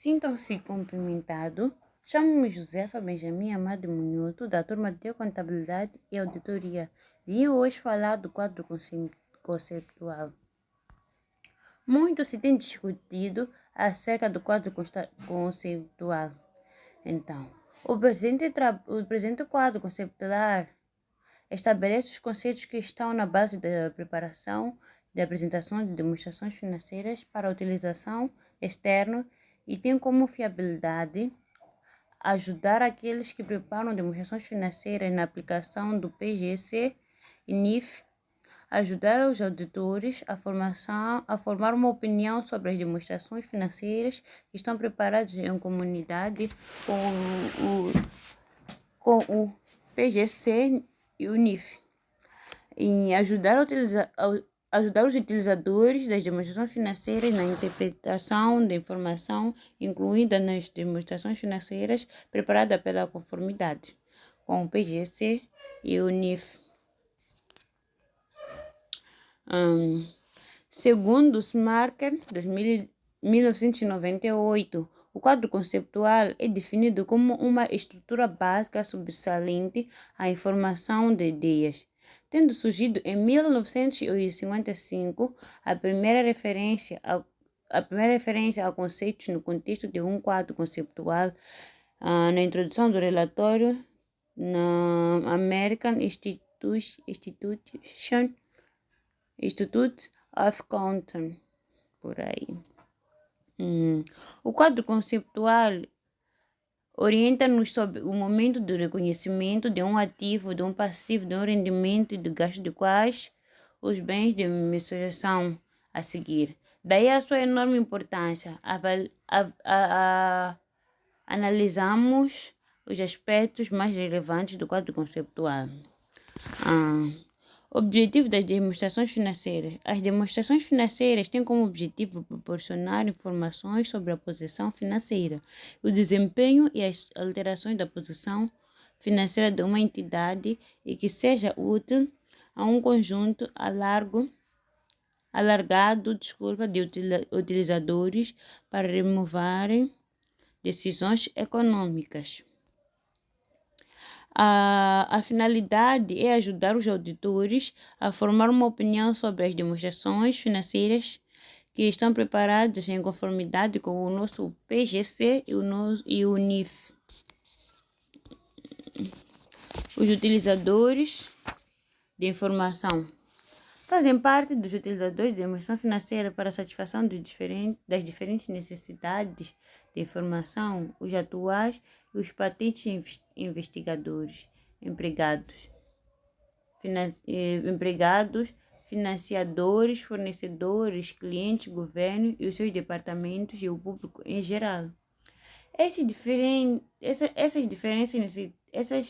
Sintam-se cumprimentados. Chamo-me Josefa Benjamin Amado Munhoto, da turma de Contabilidade e Auditoria. Vim hoje falar do quadro conceptual. Muito se tem discutido acerca do quadro conceitual. Então, o presente quadro conceptual estabelece os conceitos que estão na base da preparação de apresentações de demonstrações financeiras para utilização externa e tem como fiabilidade ajudar aqueles que preparam demonstrações financeiras na aplicação do PGC e NIF, ajudar os auditores a formar uma opinião sobre as demonstrações financeiras que estão preparadas em comunidade com o PGC e o NIF, em ajudar os utilizadores das demonstrações financeiras na interpretação da informação incluída nas demonstrações financeiras preparada pela conformidade com o PGC e o NIF. Segundo Smarker, 1998, o quadro conceptual é definido como uma estrutura básica subsalente à informação de ideias, tendo surgido em 1955 a primeira referência a conceitos no contexto de um quadro conceptual na introdução do relatório na American Institute of Accounting, por aí. O quadro conceptual orienta-nos sobre o momento do reconhecimento de um ativo, de um passivo, de um rendimento e do gasto de quais os bens de mensuração a seguir. Daí a sua enorme importância. Analisamos os aspectos mais relevantes do quadro conceptual. Objetivo das demonstrações financeiras. As demonstrações financeiras têm como objetivo proporcionar informações sobre a posição financeira, o desempenho e as alterações da posição financeira de uma entidade e que seja útil a um conjunto alargado de utilizadores para removerem decisões econômicas. A finalidade é ajudar os auditores a formar uma opinião sobre as demonstrações financeiras que estão preparadas em conformidade com o nosso PGC e o NIF. Os utilizadores de informação fazem parte dos utilizadores de demonstração financeira para a satisfação das diferentes necessidades de informação, os atuais e os patentes investigadores, empregados, financiadores, fornecedores, clientes, governo e os seus departamentos e o público em geral. Essas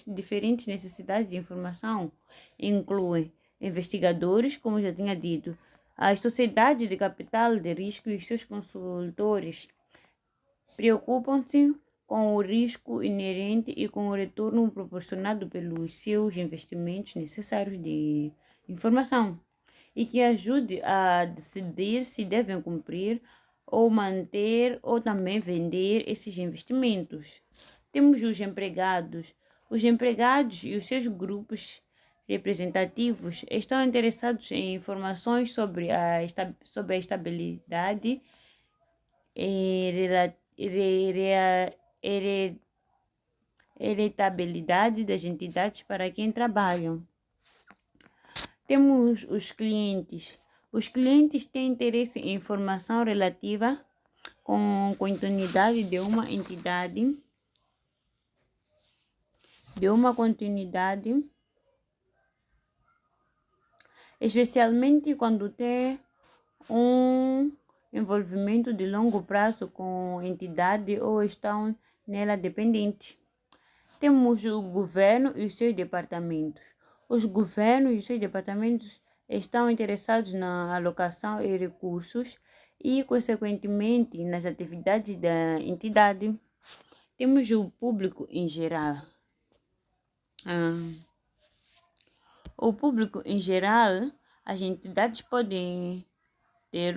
diferentes necessidades de informação incluem investigadores, como já tinha dito, as sociedades de capital de risco e seus consultores preocupam-se com o risco inerente e com o retorno proporcionado pelos seus investimentos necessários de informação e que ajude a decidir se devem cumprir ou manter ou também vender esses investimentos. Temos os empregados. Os empregados e os seus grupos representativos estão interessados em informações sobre a estabilidade e hereditabilidade das entidades para quem trabalham. Temos os clientes. Os clientes têm interesse em informação relativa com a continuidade de uma entidade, especialmente quando tem um envolvimento de longo prazo com a entidade ou estão nela dependentes. Temos o governo e os seus departamentos. Os governos e os seus departamentos estão interessados na alocação de recursos e, consequentemente, nas atividades da entidade. Temos o público em geral. O público em geral, as entidades podem ter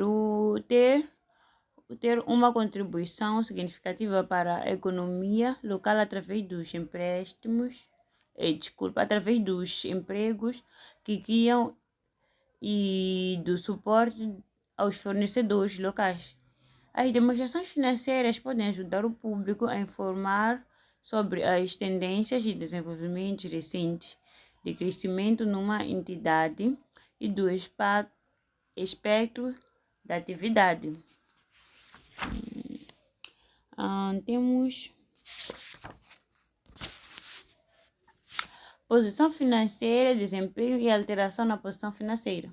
ter uma contribuição significativa para a economia local através dos através dos empregos que criam e do suporte aos fornecedores locais. As demonstrações financeiras podem ajudar o público a informar sobre as tendências de desenvolvimento recentes, de crescimento numa entidade e do espectro da atividade. Temos posição financeira, desempenho e alteração na posição financeira.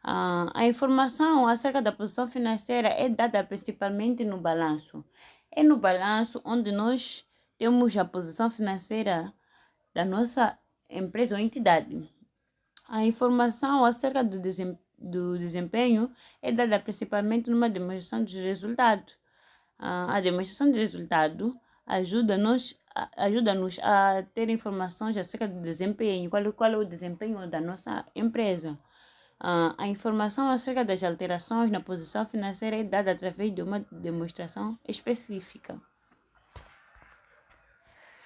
A informação acerca da posição financeira é dada principalmente no balanço. É no balanço onde nós temos a posição financeira da nossa empresa ou entidade. A informação acerca do desempenho é dada principalmente numa demonstração de resultado. A demonstração de resultado ajuda-nos a ter informações acerca do desempenho, qual é o desempenho da nossa empresa. A informação acerca das alterações na posição financeira é dada através de uma demonstração específica.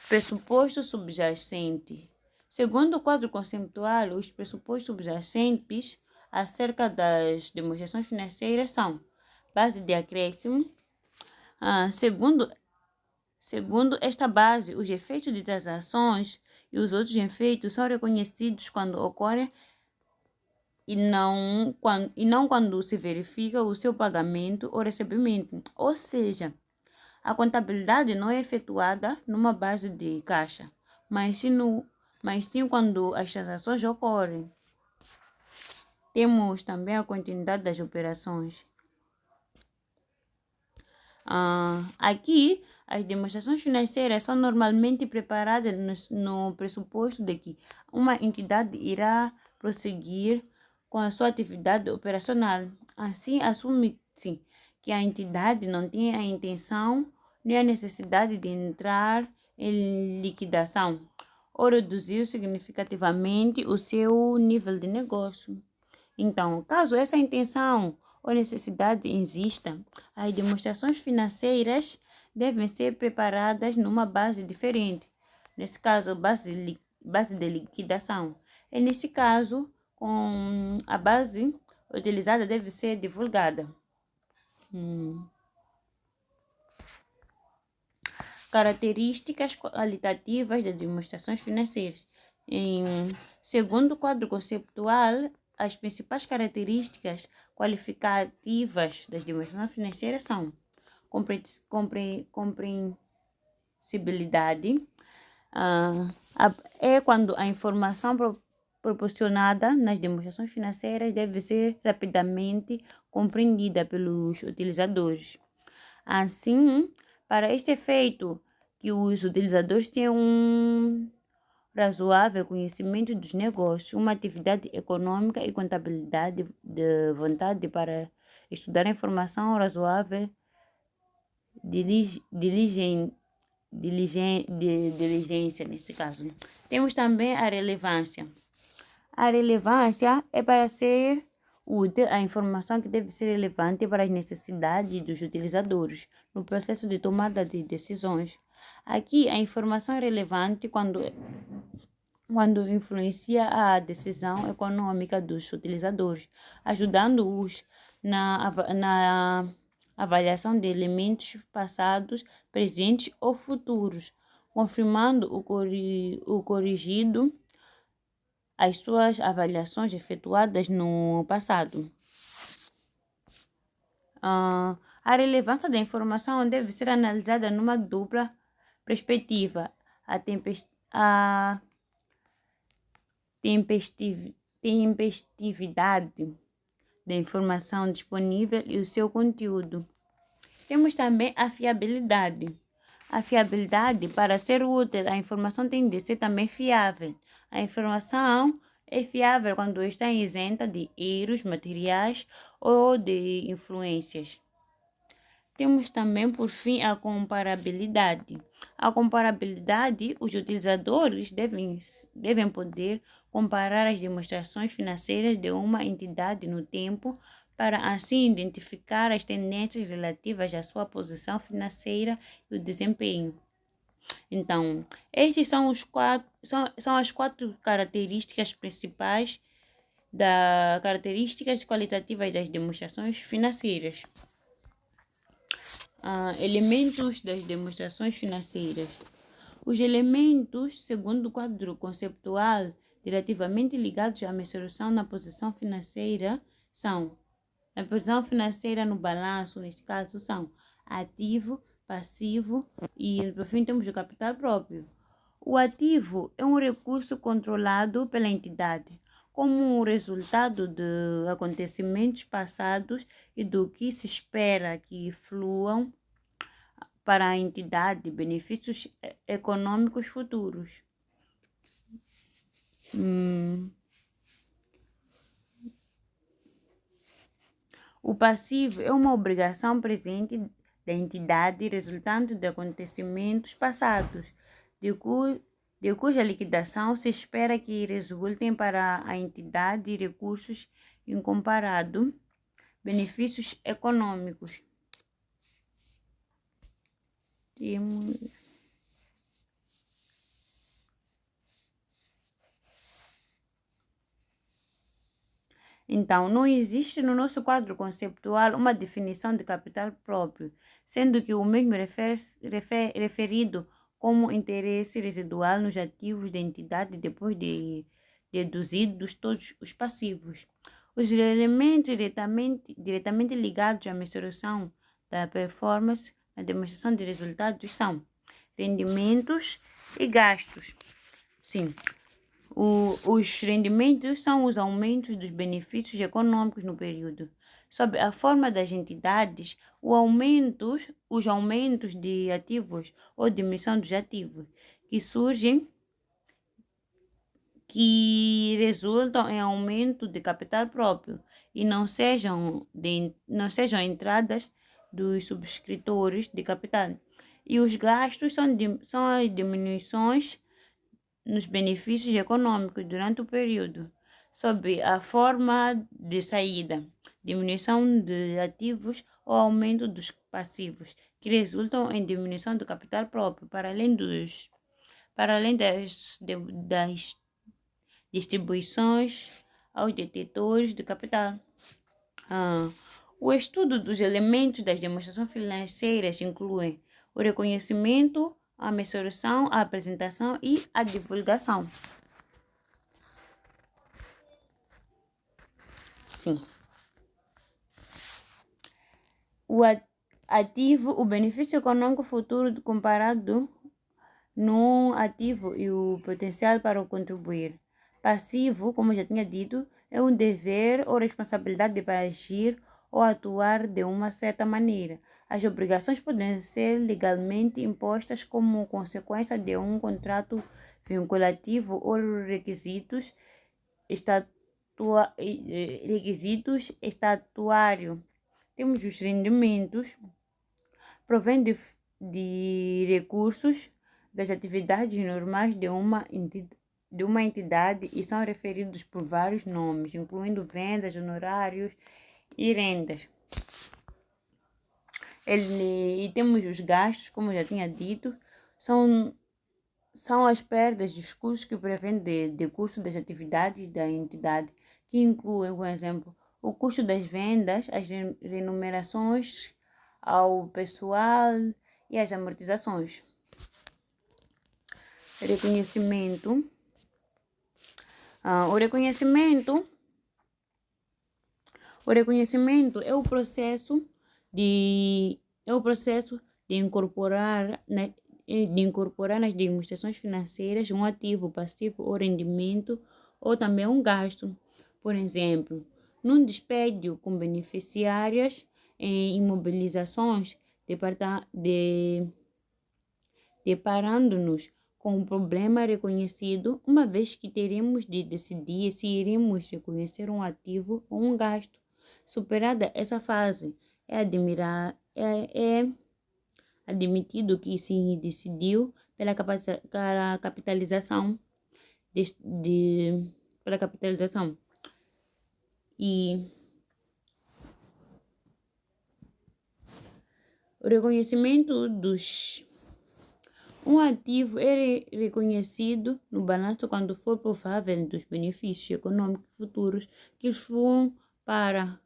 Pressuposto subjacente. Segundo o quadro conceitual, os pressupostos subjacentes acerca das demonstrações financeiras são base de acréscimo. Segundo esta base, os efeitos de transações e os outros efeitos são reconhecidos quando ocorrem e não quando se verifica o seu pagamento ou recebimento. Ou seja, a contabilidade não é efetuada numa base de caixa, mas sim quando as transações ocorrem. Temos também a continuidade das operações. Aqui, as demonstrações financeiras são normalmente preparadas no pressuposto de que uma entidade irá prosseguir com a sua atividade operacional. Assim, assume-se que a entidade não tem a intenção nem a necessidade de entrar em liquidação ou reduzir significativamente o seu nível de negócio. Então, caso essa intenção ou necessidade exista, as demonstrações financeiras devem ser preparadas numa base diferente. Nesse caso, base de liquidação. E nesse caso, com a base utilizada deve ser divulgada. Características qualitativas das demonstrações financeiras. Segundo o quadro conceitual, as principais características qualificativas das demonstrações financeiras são compreensibilidade. É quando a informação proporcionada nas demonstrações financeiras deve ser rapidamente compreendida pelos utilizadores. Assim, para este efeito, que os utilizadores tenham um razoável conhecimento dos negócios, uma atividade econômica e contabilidade de vontade para estudar a informação razoável, diligência nesse caso. Temos também a relevância. A relevância é para ser útil a informação que deve ser relevante para as necessidades dos utilizadores no processo de tomada de decisões. Aqui, a informação é relevante quando influencia a decisão econômica dos utilizadores, ajudando-os na avaliação de elementos passados, presentes ou futuros, confirmando o corrigido as suas avaliações efetuadas no passado. A relevância da informação deve ser analisada numa dupla perspectiva: a tempestividade da informação disponível e o seu conteúdo. Temos também a fiabilidade. A fiabilidade, para ser útil, a informação tem de ser também fiável. A informação é fiável quando está isenta de erros materiais ou de influências. Temos também, por fim, a comparabilidade. A comparabilidade, os utilizadores devem poder comparar as demonstrações financeiras de uma entidade no tempo para assim identificar as tendências relativas à sua posição financeira e o desempenho. Então, estes são são as quatro características principais características qualitativas das demonstrações financeiras. Elementos das demonstrações financeiras. Os elementos, segundo o quadro conceptual, diretivamente ligados à mensuração na posição financeira são: a posição financeira no balanço, neste caso, são ativo, passivo e, por fim, temos o capital próprio. O ativo é um recurso controlado pela entidade, como resultado de acontecimentos passados e do que se espera que fluam para a entidade benefícios econômicos futuros. O passivo é uma obrigação presente da entidade resultante de acontecimentos passados, de cuja liquidação se espera que resultem para a entidade recursos incomparados, benefícios econômicos. Então, não existe no nosso quadro conceptual uma definição de capital próprio, sendo que o mesmo referido como interesse residual nos ativos da entidade depois de deduzidos todos os passivos. Os elementos diretamente ligados à mensuração da performance na demonstração de resultados são rendimentos e gastos. Sim. Os rendimentos são os aumentos dos benefícios econômicos no período. Sob a forma das entidades, os aumentos de ativos ou diminuição dos ativos que surgem, que resultam em aumento de capital próprio e não sejam entradas dos subscritores de capital. E os gastos são as diminuições nos benefícios econômicos durante o período, sob a forma de saída, diminuição de ativos ou aumento dos passivos, que resultam em diminuição do capital próprio, para além das distribuições aos detentores de capital. O estudo dos elementos das demonstrações financeiras inclui o reconhecimento, a mensuração, a apresentação e a divulgação. Sim. O ativo, o benefício econômico futuro comparado no ativo e o potencial para o contribuir. Passivo, como já tinha dito, é um dever ou responsabilidade para agir ou atuar de uma certa maneira. As obrigações podem ser legalmente impostas como consequência de um contrato vinculativo ou requisitos estatuários. Temos os rendimentos, provém de recursos das atividades normais de uma entidade e são referidos por vários nomes, incluindo vendas, honorários e rendas. E temos os gastos, como eu já tinha dito, são as perdas dos custos que provêm de custo das atividades da entidade, que incluem, por exemplo, o custo das vendas, as remunerações ao pessoal e as amortizações. Reconhecimento. O reconhecimento é o processo de incorporar nas demonstrações financeiras um ativo, passivo ou rendimento ou também um gasto. Por exemplo, num despedido com beneficiárias em imobilizações, deparando-nos com um problema reconhecido, uma vez que teremos de decidir se iremos reconhecer um ativo ou um gasto. Superada essa fase, é admitido que se decidiu pela capitalização pela capitalização. E O reconhecimento dos... Um ativo é reconhecido no balanço quando for provável dos benefícios econômicos futuros que foram para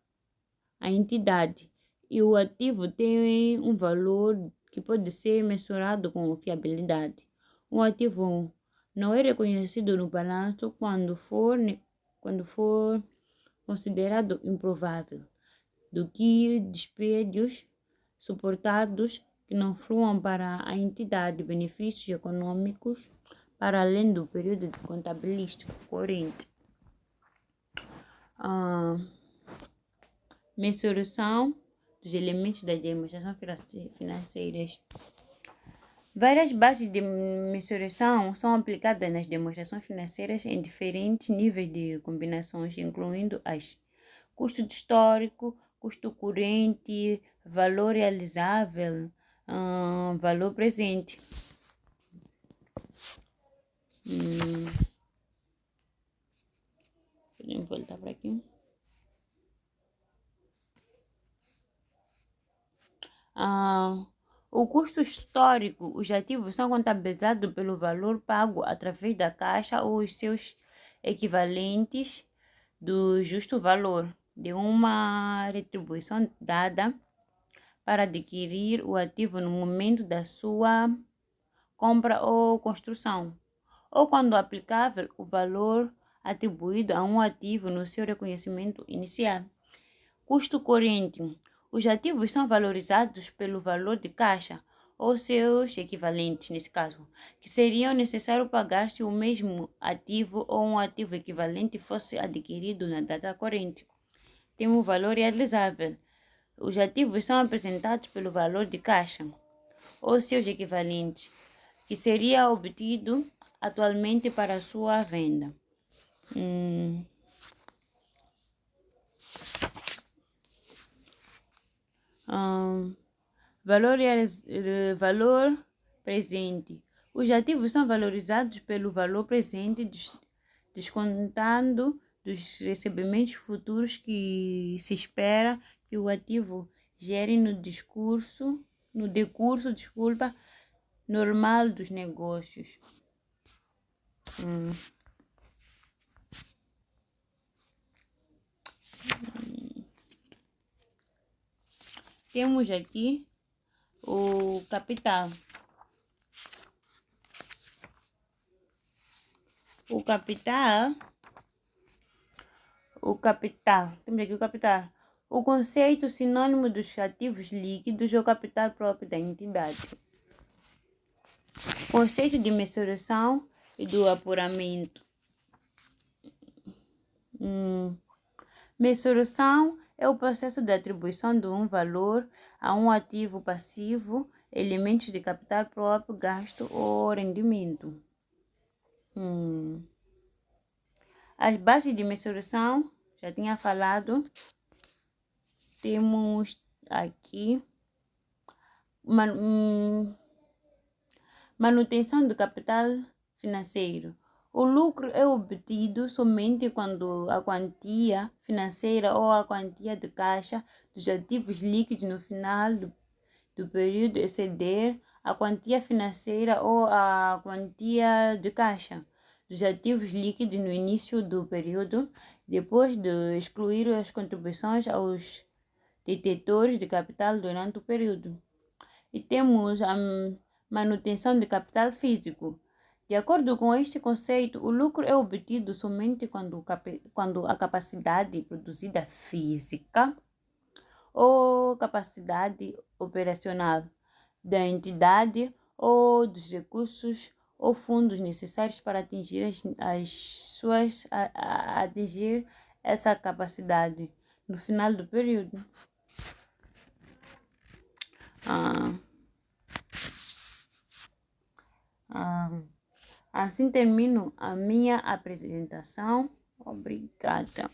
a entidade. E o ativo tem um valor que pode ser mensurado com fiabilidade. Um ativo não é reconhecido no balanço quando for considerado improvável, do que despejos suportados que não fluam para a entidade benefícios econômicos para além do período contabilístico corrente. Mensuração dos elementos das demonstrações financeiras. Várias bases de mensuração são aplicadas nas demonstrações financeiras em diferentes níveis de combinações, incluindo as custo histórico, custo corrente, valor realizável, valor presente. Podemos voltar para aqui. O custo histórico, os ativos são contabilizados pelo valor pago através da caixa ou os seus equivalentes do justo valor de uma retribuição dada para adquirir o ativo no momento da sua compra ou construção, ou quando aplicável o valor atribuído a um ativo no seu reconhecimento inicial. Custo corrente. Os ativos são valorizados pelo valor de caixa ou seus equivalentes, nesse caso, que seriam necessários pagar se o mesmo ativo ou um ativo equivalente fosse adquirido na data corrente. Tem o valor realizável. Os ativos são apresentados pelo valor de caixa ou seus equivalentes, que seria obtido atualmente para sua venda. Valor presente. Os ativos são valorizados pelo valor presente, descontando dos recebimentos futuros que se espera que o ativo gere no decurso normal dos negócios. Temos aqui o capital. O capital. Temos aqui o capital. O conceito sinônimo dos ativos líquidos é o capital próprio da entidade. Conceito de mensuração e do apuramento. Mensuração é o processo de atribuição de um valor a um ativo passivo, elementos de capital próprio, gasto ou rendimento. As bases de mensuração, já tinha falado. Temos aqui manutenção do capital financeiro. O lucro é obtido somente quando a quantia financeira ou a quantia de caixa dos ativos líquidos no final do período exceder a quantia financeira ou a quantia de caixa dos ativos líquidos no início do período, depois de excluir as contribuições aos detetores de capital durante o período. E temos a manutenção de capital físico. De acordo com este conceito, o lucro é obtido somente quando a capacidade produzida física ou capacidade operacional da entidade ou dos recursos ou fundos necessários para atingir atingir essa capacidade no final do período. Assim termino a minha apresentação. Obrigada.